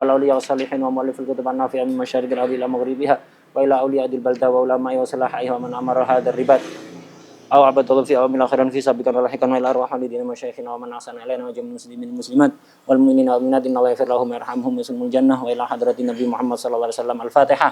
الأولياء والصالحين ومؤلف الكتب النافعة من مشارق الأرض إلى مغربها وإلى أولياء البلدة وعلماء وصلاحها ومن أمر هذا الرباط أو عبد الله في أوامر الآخرين في سابقا ولاحقا وإلى أرواح والدين ومشايخنا ومن أحسن إلينا وجميع المسلمين والمسلمات والمؤمنين والمؤمنات إن الله يغفر لهم ويرحمهم ويدخلهم الجنة وإلى حضرة النبي محمد صلى الله عليه وسلم الفاتحة.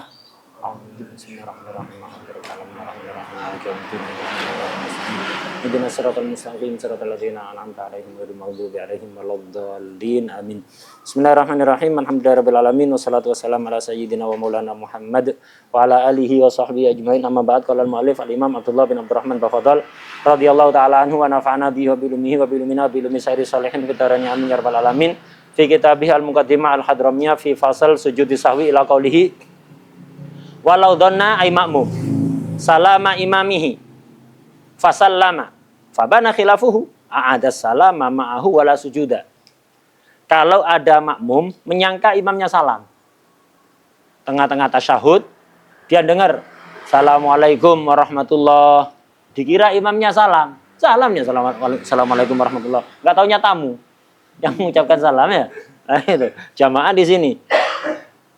Ihdinas siratal mustaqim siratal ladzina an'amta 'alaihim ghairil maghdubi 'alaihim waladdallin. Amin. Bismillahirrahmanirrahim. Alhamdulillahirabbil alamin wassalatu wassalamu ala sayyidina wa maulana Muhammad wa ala alihi wa sahbihi ajmain. Amma ba'd. Qala al-mu'allif al-Imam Abdullah bin Abdurrahman Bafadal radhiyallahu ta'ala anhu wa nafa'ana bihi wa bi ilmihi wa bi ilmina bi ilmi sayyidi salihin fi darani amin ya rabbal alamin. Fi kitabih al-muqaddimah al-hadramiyah fi fasal sujudi sahwi ila qaulihi walau dhanna ay ma'mum salama imamihi fasallama fabana khilafuhu a'ada salama ma'ahu wala sujuda. Kalau ada makmum menyangka imamnya salam tengah-tengah tasyahud, dia dengar assalamualaikum warahmatullah, dikira imamnya salamnya assalamualaikum warahmatullah, nggak taunya tamu yang mengucapkan salam ya. Nah, itu jamaah di sini,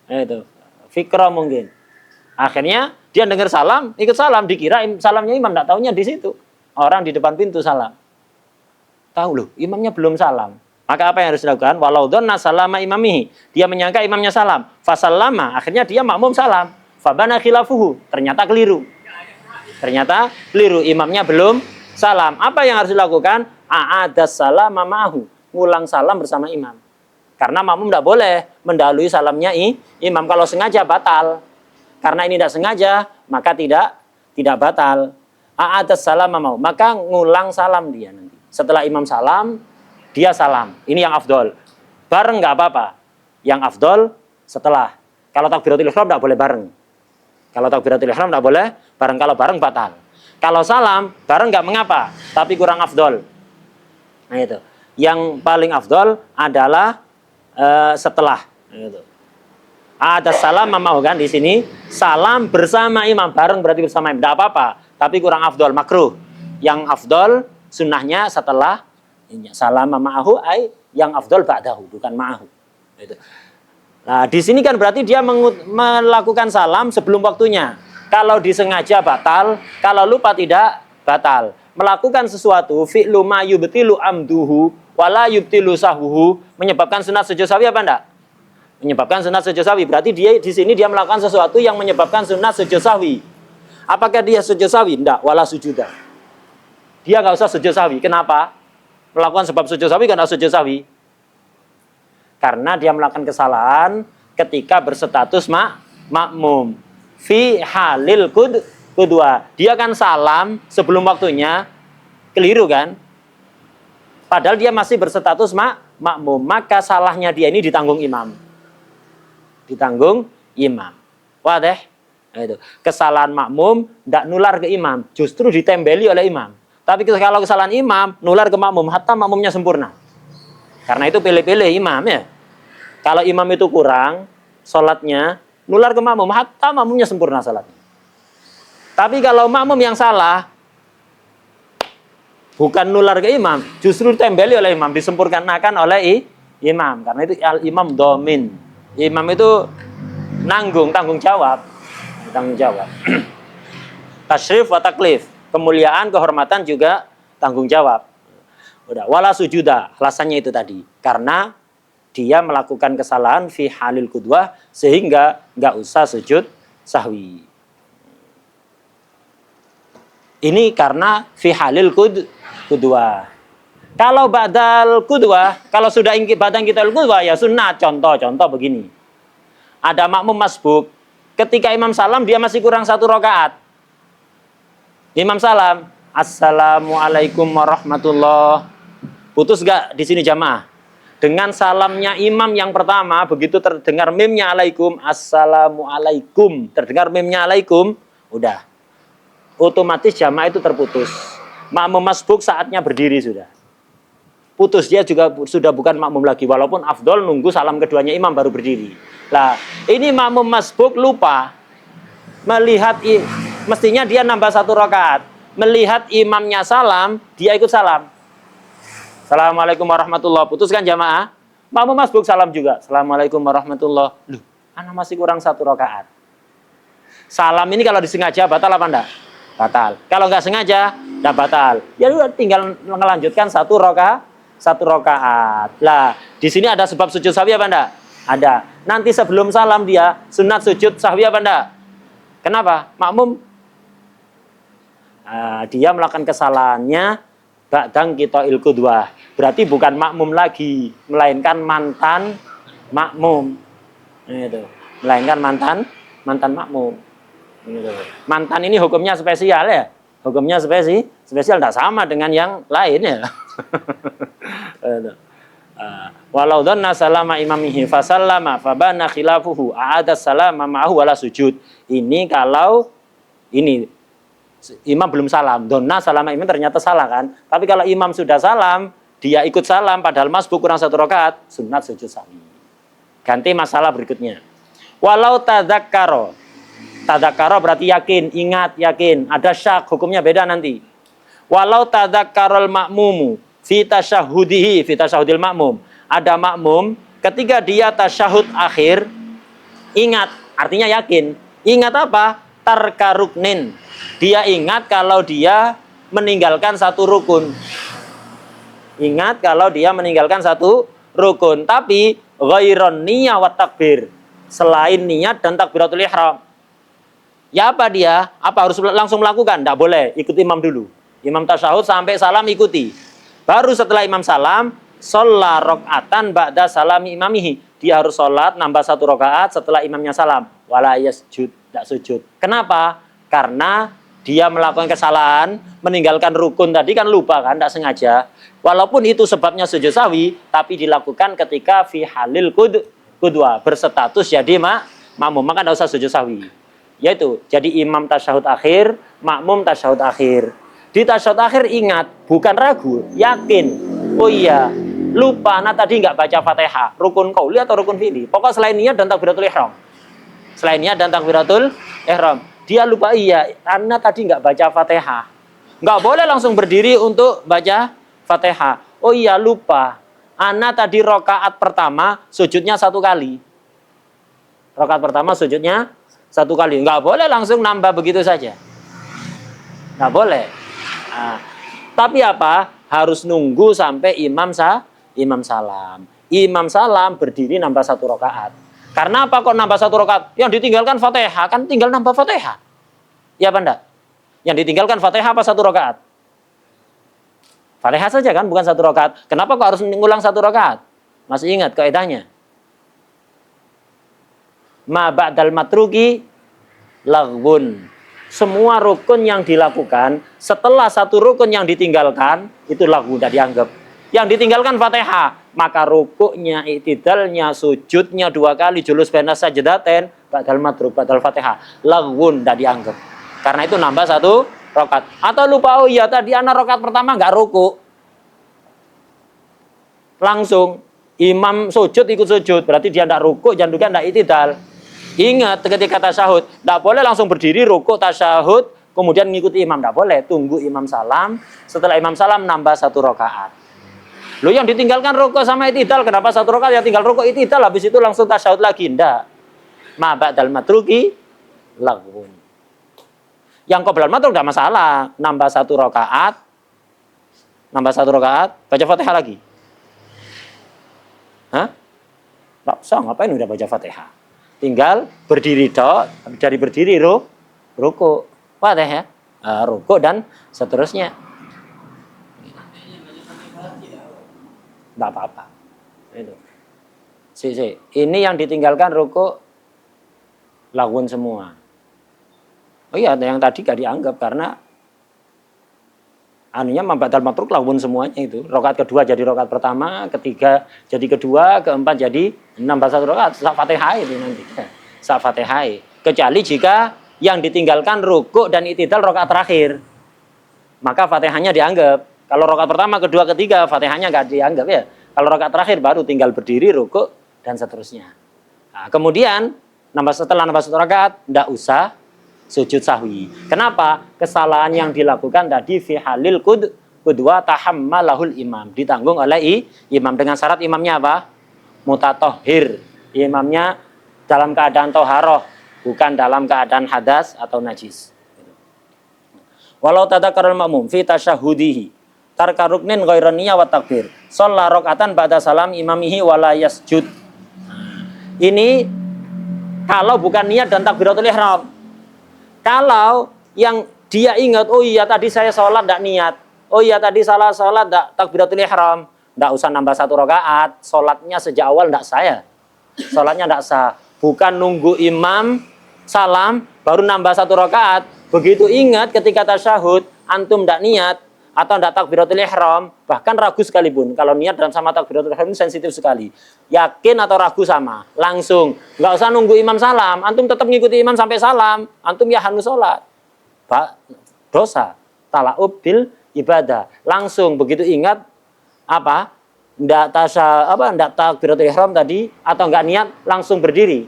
itu fikrah mungkin. Akhirnya dia dengar salam, ikut salam, dikira salamnya imam, enggak taunya di situ. Orang di depan pintu salam. Tahu loh, imamnya belum salam. Maka apa yang harus dilakukan? Walau dhanna salama imamihi. Dia menyangka imamnya salam. Fasallama, akhirnya dia makmum salam. Fabana khilafuhu, ternyata keliru. Imamnya belum salam. Apa yang harus dilakukan? A'adas salama ma'ahu. Ngulang salam bersama imam. Karena makmum enggak boleh mendahului salamnya imam. Kalau sengaja batal. Karena ini tidak sengaja, maka tidak batal. A'adas salam mau, maka ngulang salam dia nanti. Setelah imam salam, dia salam. Ini yang afdol. Bareng nggak apa-apa. Yang afdol setelah. Kalau takbiratul ihram nggak boleh bareng. Kalau bareng batal. Kalau salam bareng nggak mengapa, tapi kurang afdol. Nah itu. Yang paling afdol adalah setelah. Nah, itu. Ada salam mau kan di sini, salam bersama imam, bareng berarti bersama imam, tidak apa-apa, tapi kurang afdol, makruh. Yang afdol sunnahnya setelah salam ma'ahu, yang afdol ba'dahu, bukan ma'ahu. Itu. Nah di sini kan berarti dia melakukan salam sebelum waktunya. Kalau disengaja batal, kalau lupa tidak batal. Melakukan sesuatu fi'lu ma yubtilu amduhu wala yubtilu sahuhu, menyebabkan sunat sujud sahwi apa enggak? Menyebabkan sunat sujud sahwi. Berarti dia di sini dia melakukan sesuatu yang menyebabkan sunat sujud sahwi. Apakah dia sujud sahwi? Enggak, wala sujuda. Dia enggak usah sujud sahwi. Kenapa? Melakukan sebab sujud sahwi karena sujud sahwi. Karena dia melakukan kesalahan ketika berstatus makmum. Fi halil qudwa. Dia kan salam sebelum waktunya, keliru kan? Padahal dia masih berstatus makmum. Maka salahnya dia ini ditanggung imam. Wadah. Nah, itu. Kesalahan makmum tidak nular ke imam, justru ditembeli oleh imam. Tapi kalau kesalahan imam nular ke makmum, hatta makmumnya sempurna. Karena itu pilih-pilih imam ya. Kalau imam itu kurang sholatnya, nular ke makmum, hatta makmumnya sempurna sholatnya. Tapi kalau makmum yang salah, bukan nular ke imam, justru ditembeli oleh imam, disempurnakan oleh imam. Karena itu imam domin. Imam itu tanggung jawab. Tasyrif wa taklif, kemuliaan, kehormatan juga tanggung jawab. Udah, wala sujuda, alasannya itu tadi. Karena dia melakukan kesalahan fi halil qudwah sehingga enggak usah sujud sahwi. Ini karena fi halil qudwah. Kalau ba'dal qudwah, kalau sudah badang kita qudwah ya sunnah. Contoh begini. Ada makmum masbuk, ketika imam salam dia masih kurang 1 rakaat. Imam salam, assalamualaikum warahmatullah. Putus enggak di sini jamaah? Dengan salamnya imam yang pertama, begitu terdengar mimnya alaikum, assalamualaikum, terdengar mimnya alaikum, udah. Otomatis jamaah itu terputus. Makmum masbuk saatnya berdiri sudah. Putus, dia juga sudah bukan makmum lagi, walaupun afdol nunggu salam keduanya imam baru berdiri. Lah, ini makmum masbuk lupa melihat mestinya dia nambah 1 rakaat. Melihat imamnya salam, dia ikut salam. Assalamualaikum warahmatullahi wabarakatuh. Putus kan jamaah? Makmum masbuk salam juga. Assalamualaikum warahmatullahi. Loh, anak masih kurang 1 rakaat. Salam ini kalau disengaja batal apa enggak? Batal. Kalau nggak sengaja, enggak batal. Ya udah tinggal melanjutkan 1 rakaat. Lah, di sini ada sebab sujud sahwi apa enggak? Ada. Nanti sebelum salam dia sunat sujud sahwi apa enggak? Kenapa? Makmum dia melakukan kesalahannya ba'dang qita'il qudwah. Berarti bukan makmum lagi, melainkan mantan makmum. Itu. Melainkan mantan makmum. Gitu. Mantan ini hukumnya spesial ya. Hukumnya spesial tidak sama dengan yang lain ya. Walau dhanna salama imamihi fasallama fabana khilafuhu a'ada salama ma'ahu wala sujud. Ini kalau ini imam belum salam, donna salama imam ternyata salah kan. Tapi kalau imam sudah salam, dia ikut salam padahal masbuk kurang 1 rakaat, sunat sujud sahwi. Ganti masalah berikutnya. Walau tadzakkaro. Tadzakkaro berarti yakin, ingat, yakin. Ada syak, hukumnya beda nanti. Walau tadzakkarol makmumu fi tasyahhudihi, fi tasyahhudil makmum. Ada makmum ketika dia tasyahud akhir, ingat, artinya yakin. Ingat apa? Tarka ruknin. Dia ingat kalau dia meninggalkan 1 rukun. Ingat kalau dia meninggalkan 1 rukun. Tapi ghairon niyah wa takbir. Selain niat dan takbiratul ihram. Ya apa dia? Apa harus langsung melakukan? Tidak boleh. Ikut imam dulu. Imam tasyahud sampai salam ikuti. Baru setelah imam salam, sholat rok'atan ba'da salami imamihi. Dia harus sholat nambah 1 rakaat setelah imamnya salam. Wala yasjud. Tidak sujud. Kenapa? Karena dia melakukan kesalahan, meninggalkan rukun tadi kan lupa kan, tidak sengaja. Walaupun itu sebabnya sujud sahwi, tapi dilakukan ketika fi halil qudwa, berstatus jadi makmum, maka tidak usah sujud sahwi. Yaitu, jadi imam tasyahud akhir, makmum tasyahud akhir. Di tasyahud akhir ingat, bukan ragu, yakin. Oh iya, lupa, nah tadi nggak baca Fatihah, rukun qauli atau rukun fi'li. Pokok selain niat dan takbiratul ihram. Selain niat dan takbiratul ihram. Dia lupa, iya, karena tadi nggak baca Fatihah. Nggak boleh langsung berdiri untuk baca Fatihah. Oh iya, lupa. Ana tadi rokaat pertama sujudnya 1 kali. Rokaat pertama sujudnya 1 kali. Nggak boleh langsung nambah begitu saja. Nggak boleh. Nah, tapi apa? Harus nunggu sampai imam salam. Imam salam berdiri nambah 1 rokaat. Karena apa kok nambah 1 rakaat? Yang ditinggalkan Fatihah, kan tinggal nambah Fatihah. Ya apa enggak? Yang ditinggalkan Fatihah apa 1 rakaat? Fatihah saja kan, bukan 1 rakaat. Kenapa kok harus mengulang 1 rakaat? Masih ingat kaidahnya? Ma ba'dal matruki laghun. Semua rukun yang dilakukan setelah 1 rukun yang ditinggalkan itu laghun, tidak dianggap. Yang ditinggalkan Fatihah, maka rukuknya, i'tidalnya, sujudnya 2 kali, julus baina sajdatain, ba'dal matruk, ba'dal Fatihah, laghun, tidak dianggap. Karena itu nambah 1 rakaat. Atau lupa, oh iya tadi anak rakaat pertama nggak rukuk. Langsung imam sujud ikut sujud, berarti dia tidak rukuk, jangan juga tidak i'tidal. Ingat ketika tasyahud, tidak boleh langsung berdiri rukuk tasyahud, kemudian mengikuti imam, tidak boleh. Tunggu imam salam, setelah imam salam nambah 1 rakaat. Loh yang ditinggalkan rukuk sama i'tidal, kenapa 1 rakaat ya tinggal rukuk i'tidal, habis itu langsung tasyahud lagi? Ndak. Ma ba'dal matruki laghun. Yang qoblal matruk enggak masalah, nambah 1 rakaat. Nambah 1 rakaat, baca Fatihah lagi. Hah? Enggak usah, ngapain udah baca Fatihah? Tinggal berdiri dok, dari berdiri rukuk. Fatihah, rukuk dan seterusnya. Tidak apa-apa. Itu. Ini yang ditinggalkan rukuk laghun semua. Oh iya, yang tadi gak dianggap karena anunya mambadal matruk laghun semuanya itu. Rakaat kedua jadi rakaat pertama, ketiga jadi kedua, keempat jadi nambah 1 rakaat. Sa Fatihah itu nanti. Sa Fatihah. Kecuali jika yang ditinggalkan rukuk dan i'tidal rakaat terakhir. Maka Fatihahnya dianggap. Kalau rakaat pertama, kedua, ketiga, Fatihahnya nggak dianggap ya. Kalau rakaat terakhir baru tinggal berdiri, rukuk dan seterusnya. Nah, kemudian setelah nambah 1 rakaat, nggak usah sujud sahwi. Kenapa? Kesalahan yang dilakukan tadi fi halil qudwa tahammalahul imam, ditanggung oleh imam dengan syarat imamnya apa? Mutatohir. Imamnya dalam keadaan toharoh, bukan dalam keadaan hadas atau najis. Walau tadzakarul ma'mum fi tasyahudihi tarka ruknin ghairan niyya wa takbir. Shalla rakaatan ba'da salam imamihi wala yasjud. Ini kalau bukan niat dan takbiratul ihram. Kalau yang dia ingat, oh iya tadi saya sholat tidak niat, oh iya tadi salah sholat tidak takbiratul ihram, tidak usah nambah 1 rakaat, sholatnya sejak awal tidak saya, sholatnya tidak sah. Bukan nunggu imam salam baru nambah 1 rakaat, begitu ingat ketika tasyahud antum tidak niat atau tidak takbiratul ihram, bahkan ragu sekalipun, kalau niat dan sama takbiratul ihram ini sensitif sekali, yakin atau ragu sama, langsung, nggak usah nunggu imam salam, antum tetap ngikuti imam sampai salam, antum ya hanus sholat, dosa, talaub bil ibadah, langsung begitu ingat apa, ndak takbiratul ihram tadi atau nggak niat, langsung berdiri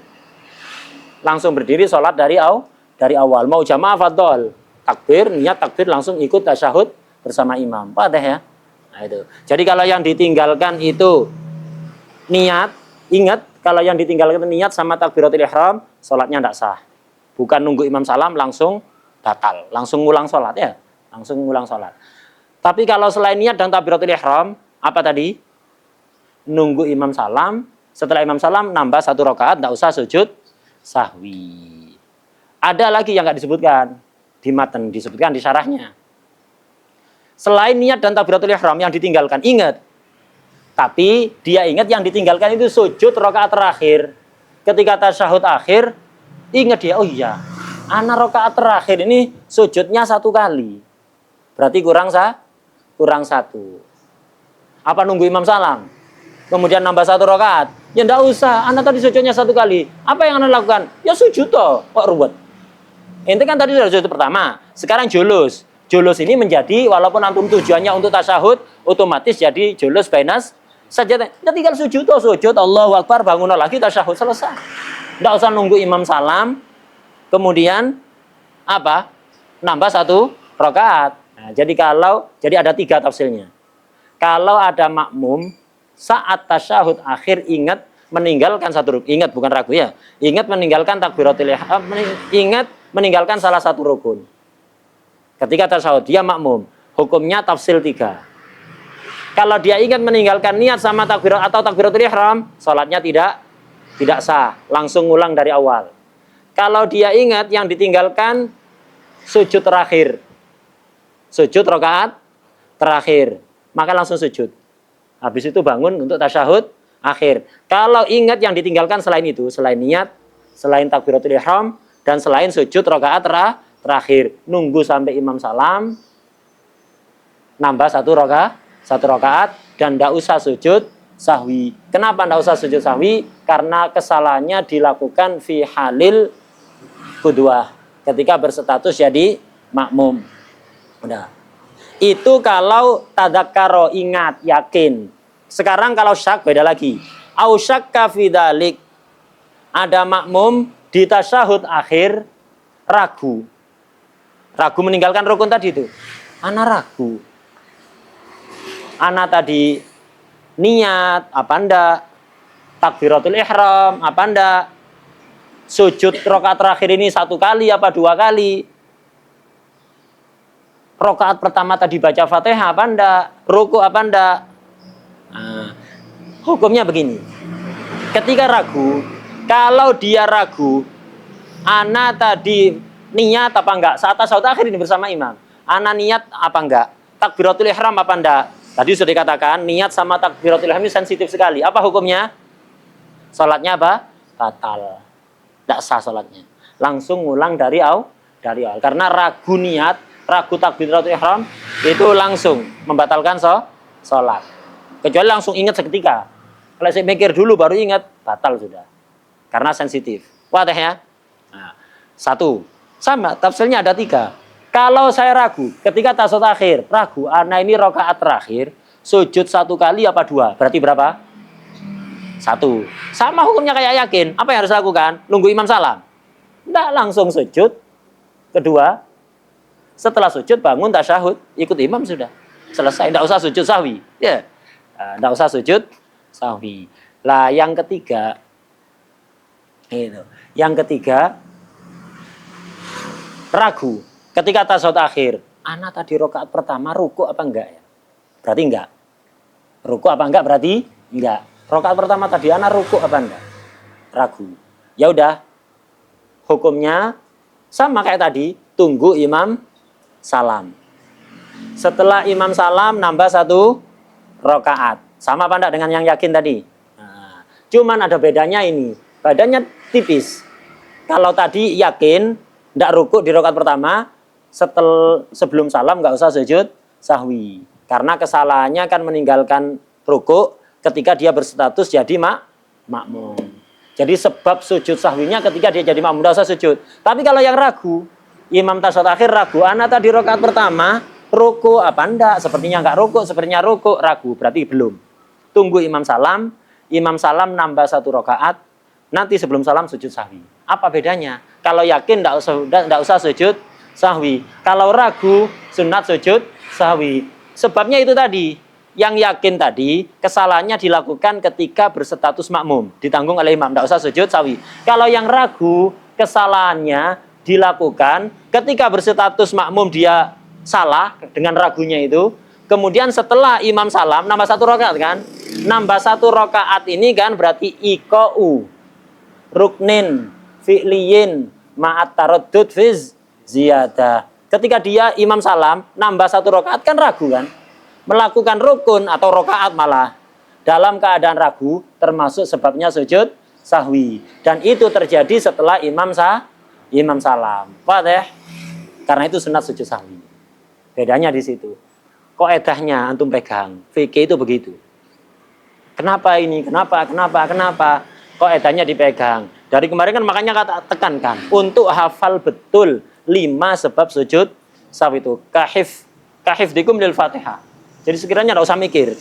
sholat dari awal, mau jamaah fadol, takbir, niat takbir langsung ikut tasyahud bersama imam. Padahal ya. Nah, itu. Jadi kalau yang ditinggalkan itu niat, ingat kalau yang ditinggalkan niat sama takbiratul ihram, sholatnya tidak sah. Bukan nunggu imam salam langsung batal, langsung ngulang sholat ya, langsung ngulang sholat. Tapi kalau selain niat dan takbiratul ihram, apa tadi? Nunggu imam salam, setelah imam salam nambah 1 rakaat, tidak usah sujud sahwi. Ada lagi yang nggak disebutkan di matan, disebutkan di syarahnya. Selain niat dan takbiratul ihram yang ditinggalkan, ingat. Tapi dia ingat yang ditinggalkan itu sujud rakaat terakhir. Ketika tasyahud akhir, ingat dia, oh iya, ana rakaat terakhir ini sujudnya 1 kali. Berarti kurang 1. Apa nunggu imam salam? Kemudian nambah 1 rakaat? Ya enggak usah, ana tadi sujudnya 1 kali. Apa yang ana lakukan? Ya sujud toh, kok ruwet. Ente kan tadi sudah sujud pertama, sekarang julus. Julus ini menjadi, walaupun antum tujuannya untuk tasyahud, otomatis jadi julus bainas sajadah. Ya tinggal sujud, Allahu Akbar, bangun lagi, tasyahud, selesai. Tidak usah nunggu imam salam, kemudian apa? Nambah 1 rakaat. Nah, jadi ada 3 tafsirnya. Kalau ada makmum saat tasyahud akhir ingat meninggalkan 1 rukun, ingat bukan ragu ya, ingat meninggalkan takbiratul ihram, ingat meninggalkan salah 1 rukun. Ketika tasyahud dia makmum, hukumnya tafsil 3. Kalau dia ingat meninggalkan niat sama takbirat atau takbiratul ihram, salatnya tidak sah, langsung ulang dari awal. Kalau dia ingat yang ditinggalkan sujud terakhir, sujud rakaat terakhir, maka langsung sujud. Habis itu bangun untuk tasyahud akhir. Kalau ingat yang ditinggalkan selain itu, selain niat, selain takbiratul ihram, dan selain sujud rakaat terakhir, nunggu sampai imam salam, nambah 1 rakaat, dan tidak usah sujud sahwi. Kenapa tidak usah sujud sahwi? Karena kesalahannya dilakukan fi halil qudwah, ketika berstatus jadi makmum. Udah. Itu kalau tadzakkaro, ingat, yakin. Sekarang kalau syak beda lagi. Au syakka fi dzalik. Ada makmum di tasyahud akhir ragu meninggalkan rukun tadi itu. Ana ragu. Ana tadi niat apa ndak? Takbiratul ihram apa ndak? Sujud rakaat terakhir ini 1 kali apa 2 kali? Rakaat pertama tadi baca Fatihah apa ndak? Ruku apa ndak? Nah, hukumnya begini. Ketika ragu, kalau dia ragu, ana tadi niat apa enggak? Saat tasyahud akhir ini bersama imam. Ana niat apa enggak? Takbiratul ihram apa enggak? Tadi sudah dikatakan niat sama takbiratul ihram ini sensitif sekali. Apa hukumnya? Salatnya apa? Batal. Tidak sah salatnya. Langsung ngulang dari awal. Karena ragu niat, ragu takbiratul ihram itu langsung membatalkan salat. Kecuali langsung ingat seketika. Kalau saya mikir dulu baru ingat, batal sudah. Karena sensitif. Wadah ya? Nah, 1. Sama, tafsirnya ada 3. Kalau saya ragu, ketika tasyahud akhir, ragu, ana ini rakaat terakhir, sujud 1 kali apa 2? Berarti berapa? 1. Sama hukumnya kayak yakin. Apa yang harus lakukan? Nunggu imam salam. Tidak, langsung sujud. Kedua, setelah sujud bangun tasyahud, ikut imam sudah. Selesai, tidak usah sujud sahwi. Ya, tidak usah sujud sahwi. Lah yang ketiga, itu. Yang ketiga, ragu. Ketika tasyahud akhir, anak tadi rakaat pertama ruku apa enggak ya? Berarti enggak. Ruku apa enggak berarti enggak. Rakaat pertama tadi anak ruku apa enggak? Ragu. Ya udah. Hukumnya sama kayak tadi, tunggu imam salam. Setelah imam salam nambah 1 rakaat. Sama apa enggak dengan yang yakin tadi? Nah, cuman ada bedanya ini. Badannya tipis. Kalau tadi yakin enggak ruku di rakaat pertama, sebelum salam enggak usah sujud sahwi. Karena kesalahannya kan meninggalkan ruku ketika dia berstatus jadi makmum. Jadi sebab sujud sahwinya ketika dia jadi makmum, enggak usah sujud. Tapi kalau yang ragu, imam tasyahud akhir ragu, anak tadi rakaat pertama ruku apa enggak? Sepertinya enggak ruku, sepertinya ruku, ragu, berarti belum. Tunggu imam salam nambah 1 rakaat, nanti sebelum salam sujud sahwi. Apa bedanya? Kalau yakin enggak usah sujud sahwi. Kalau ragu, sunat sujud sahwi. Sebabnya itu tadi. Yang yakin tadi, kesalahannya dilakukan ketika berstatus makmum. Ditanggung oleh imam, tidak usah sujud sawi. Kalau yang ragu, kesalahannya dilakukan ketika berstatus makmum dia salah dengan ragunya itu. Kemudian setelah imam salam, nambah 1 rakaat kan? Nambah 1 rakaat ini kan berarti iqa'u ruknin fi'liyin ma'at taraddud fiz ziyadah. Ketika dia imam salam, nambah 1 rakaat kan ragu kan? Melakukan rukun atau rokaat malah dalam keadaan ragu termasuk sebabnya sujud sahwi, dan itu terjadi setelah imam salam. Paham ya? Karena itu sunat sujud sahwi. Bedanya di situ. Kaidahnya antum pegang. Fikih itu begitu. Kenapa ini? Kenapa? Kaidahnya dipegang. Dari kemarin kan makanya kata tekankan untuk hafal betul 5 sebab sujud sahwi itu. Kahifdikum lil Fatihah. Jadi sekiranya tidak usah mikir.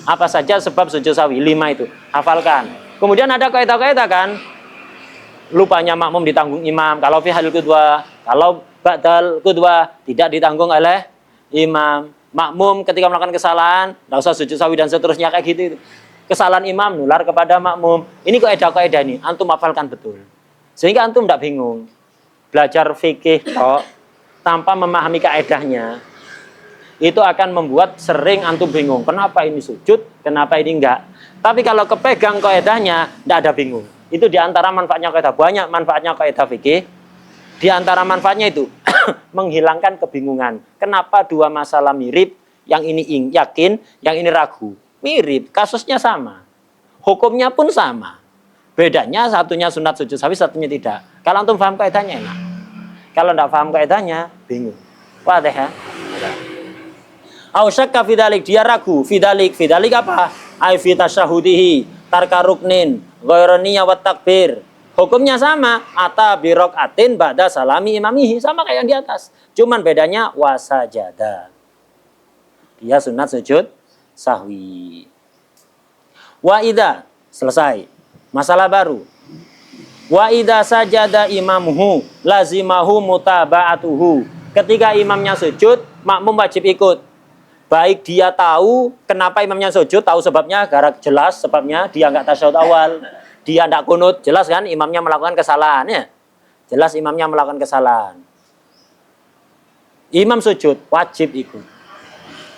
Apa saja sebab sujud sahwi, 5 itu. Hafalkan. Kemudian ada kaidah-kaidah kan. Lupanya makmum ditanggung imam. Kalau fi halil qudwah, kalau ba'dal qudwah tidak ditanggung oleh imam. Makmum ketika melakukan kesalahan, tidak usah sujud sahwi dan seterusnya kayak gitu. Kesalahan imam nular kepada makmum. Ini kaidah-kaidah ini. Antum hafalkan betul. Sehingga antum tidak bingung. Belajar fikih tanpa memahami kaidahnya, itu akan membuat sering antum bingung. Kenapa ini sujud, kenapa ini enggak. Tapi kalau kepegang kaidahnya, tidak ada bingung. Itu diantara manfaatnya kaidah. Banyak manfaatnya kaidah fikih. Diantara manfaatnya itu, menghilangkan kebingungan. Kenapa 2 masalah mirip, yang ini yakin, yang ini ragu. Mirip, kasusnya sama. Hukumnya pun sama. Bedanya satunya sunat sujud sahwi, satunya tidak. Kalau antum paham kaidahnya enak. Kalau tidak paham kaidahnya, bingung. Wah deh ya. Ausyakka fidalik, dia ragu. Fidalik apa? Ai fi tasyahudihi tarka ruknin ghairaniya wat takbir. Hukumnya sama, ata bi rakaatin ba'da salami imamihi, sama kayak yang di atas. Cuman bedanya wasajada. Dia sunat sujud sahwi. Wa idza, selesai. Masalah baru. Wa idza sajada imamuhu lazimahu mutaba'atuhu. Ketika imamnya sujud, makmum wajib ikut. Baik dia tahu kenapa imamnya sujud, tahu sebabnya, jelas sebabnya, dia enggak tasyahud awal, dia enggak kunut, jelas kan imamnya melakukan kesalahan ya. Jelas imamnya melakukan kesalahan. Imam sujud, wajib ikut.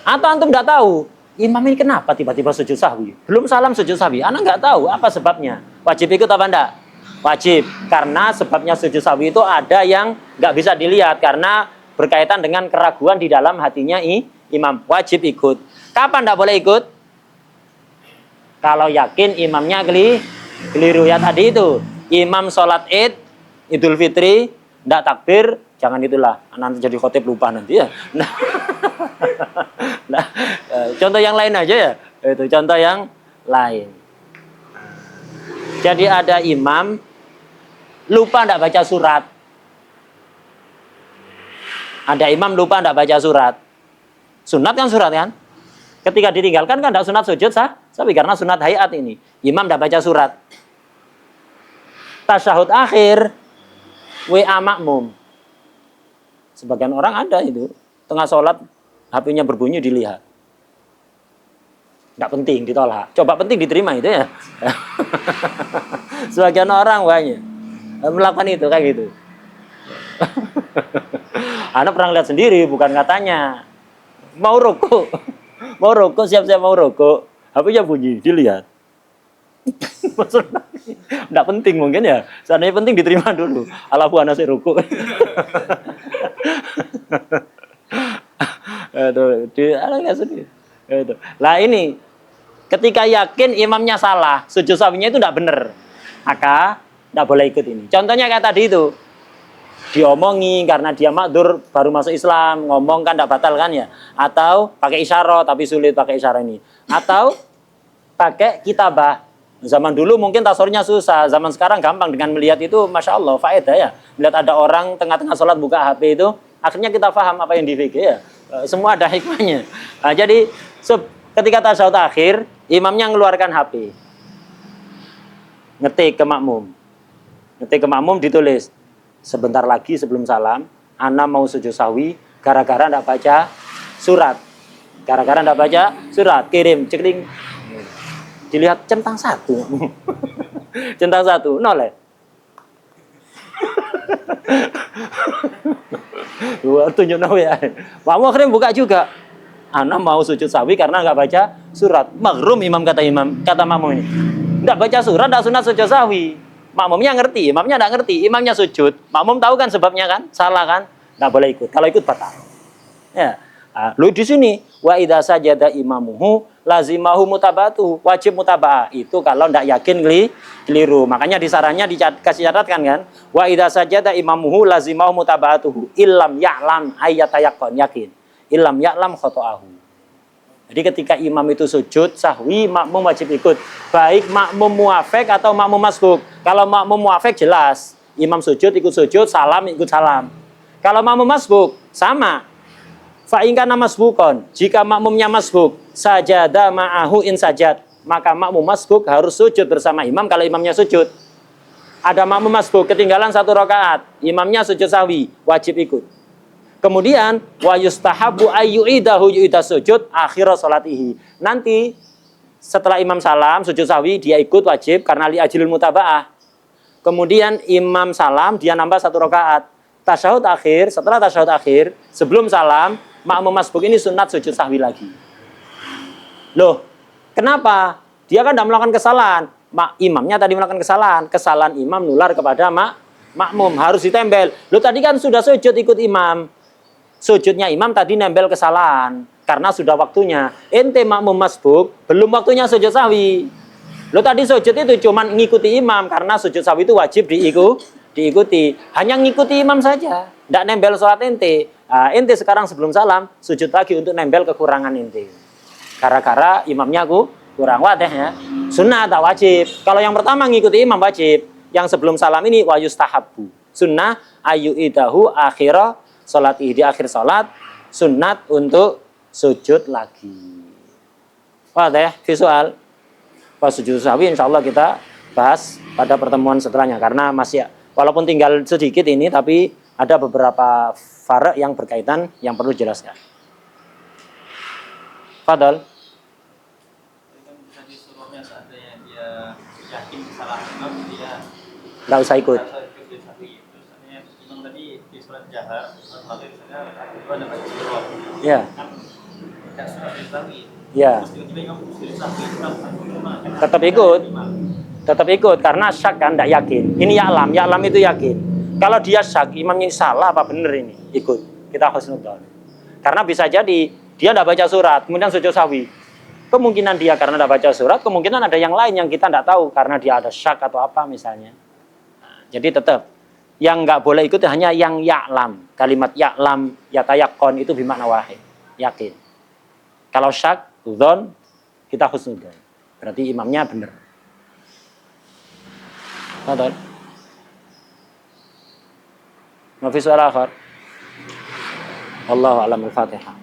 Atau antum enggak tahu, imam ini kenapa tiba-tiba sujud sahwi? Belum salam sujud sahwi, anak enggak tahu apa sebabnya. Wajib ikut apa enggak? Wajib, karena sebabnya sujud sahwi itu ada yang enggak bisa dilihat karena berkaitan dengan keraguan di dalam hatinya imam. Wajib ikut. Kapan tidak boleh ikut? Kalau yakin imamnya keliru ya tadi itu. Imam sholat id, idul fitri, tidak takbir, jangan itulah. Nanti jadi khotib lupa nanti ya. Nah, contoh yang lain aja ya. Itu contoh yang lain. Jadi ada imam lupa tidak baca surat. Ada imam lupa tidak baca surat. Sunat kan surat kan? Ketika ditinggalkan kan tidak sunat sujud tapi karena sunat hayat ini. Imam tidak baca surat. Tasyahud akhir, WA makmum. Sebagian orang ada itu. Tengah sholat, HP-nya berbunyi dilihat. Nggak penting ditolak. Coba penting diterima itu ya. Sebagian orang banyak melakukan itu kayak gitu. Anak pernah lihat sendiri, bukan katanya. Mau rokok, mau rokok, siap-siap mau rokok. HP-nya bunyi, dilihat. Maksudnya, nggak penting mungkin ya. Seandainya penting diterima dulu. Ala buana saya rokok. Lah ini, ketika yakin imamnya salah, sujud sahwinya itu tidak benar, maka tidak boleh ikut ini. Contohnya kayak tadi itu, diomongi karena dia makdur baru masuk Islam, ngomong kan tidak batal kan ya? Atau pakai isyarat tapi sulit pakai isyarat ini, atau pakai kitabah. Zaman dulu mungkin tasornya susah, zaman sekarang gampang dengan melihat itu, masya Allah, faedah ya. Melihat ada orang tengah-tengah sholat buka HP itu, akhirnya kita paham apa yang di fikih ya. Semua ada hikmahnya. Nah, jadi ketika tasyahud akhir, imamnya mengeluarkan HP, ngetik ke makmum, ditulis, sebentar lagi sebelum salam, ana mau sujud sahwi, gara-gara ndak baca surat, kirim, cekling. Dilihat centang satu. Centang satu, nol ya. Tunjuk nawe ya. Kamu akhirnya buka juga. Ana mau sujud sahwi karena nggak baca surat. Magrum imam, kata makmum ini. Nggak baca surat, nggak sunat sujud sahwi. Makmumnya ngerti, imamnya nggak ngerti. Imamnya sujud, makmum tahu kan sebabnya kan? Salah kan? Nggak boleh ikut. Kalau ikut batal. Ya. Lu di sini wa idza sajada imamuhu lazimahu mutabatu, wajib mutaba'ah. Itu kalau ndak yakin keliru. Makanya di sarannya dikasih catatkan kan, wa idza sajada imamuhu lazimahu mutaba'atuhu illam ya'lam ayyatayaqqan, yakin. Illam ya'lam khata'ahu. Jadi ketika imam itu sujud sahwi, makmum wajib ikut. Baik makmum muafik atau makmum masbuk. Kalau makmum muafik jelas, imam sujud ikut sujud, salam ikut salam. Kalau makmum masbuk sama. Fa'ingkana masbukon, jika makmumnya masbuk, sajada ma'ahu in sajad, maka makmum masbuk harus sujud bersama imam kalau imamnya sujud. Ada makmum masbuk ketinggalan 1 rakaat, imamnya sujud sahwi, wajib ikut. Kemudian wa yustahabu ayyu'idahu yu'idas sujud akhir salatihi. Nanti setelah imam salam sujud sahwi dia ikut wajib karena li ajlil mutaba'ah. Kemudian imam salam dia nambah 1 rakaat. Tasyahud akhir, setelah tasyahud akhir, sebelum salam, makmum masbuk ini sunat sujud sahwi lagi. Loh, kenapa? Dia kan tidak melakukan kesalahan. Imamnya tadi melakukan kesalahan. Kesalahan imam nular kepada makmum, harus ditempel. Loh, tadi kan sudah sujud ikut imam. Sujudnya imam tadi nempel kesalahan karena sudah waktunya. Ente makmum masbuk, belum waktunya sujud sahwi. Loh, tadi sujud itu cuma ngikuti imam karena sujud sahwi itu wajib diikuti. Hanya ngikuti imam saja, tidak nempel sholat ente. Nah, ente sekarang sebelum salam sujud lagi untuk nempel kekurangan ente. Gara-gara imamnya kurang wadah ya. Sunnah tak wajib. Kalau yang pertama ngikuti imam wajib. Yang sebelum salam ini wa yustahabbu. Sunnah ayyu'idahu akhira sholati, di akhir sholat sunnat untuk sujud lagi. Wadah visual. Pas sujud sahwi insyaallah kita bahas pada pertemuan setelahnya karena masih walaupun tinggal sedikit ini, tapi ada beberapa farq yang berkaitan yang perlu dijelaskan. Fadal. Nggak usah ikut. Ya. Ya. Tetap ikut karena syak kan, tidak yakin. Ini ya'lam itu yakin. Kalau dia syak, imamnya salah apa benar ini, ikut. Kita husnudzon. Karena bisa jadi dia tidak baca surat, kemudian sujud sahwi. Kemungkinan dia karena tidak baca surat, kemungkinan ada yang lain yang kita tidak tahu karena dia ada syak atau apa misalnya. Nah, jadi tetap yang nggak boleh ikut hanya yang ya'lam. Kalimat ya'lam, yatayaqqan itu bermakna wahid, yakin. Kalau syak, dzon, kita husnudzon. Berarti imamnya benar. Betul. Ma fi su'al akhar. Wallahu a'lam. Al-Fatihah.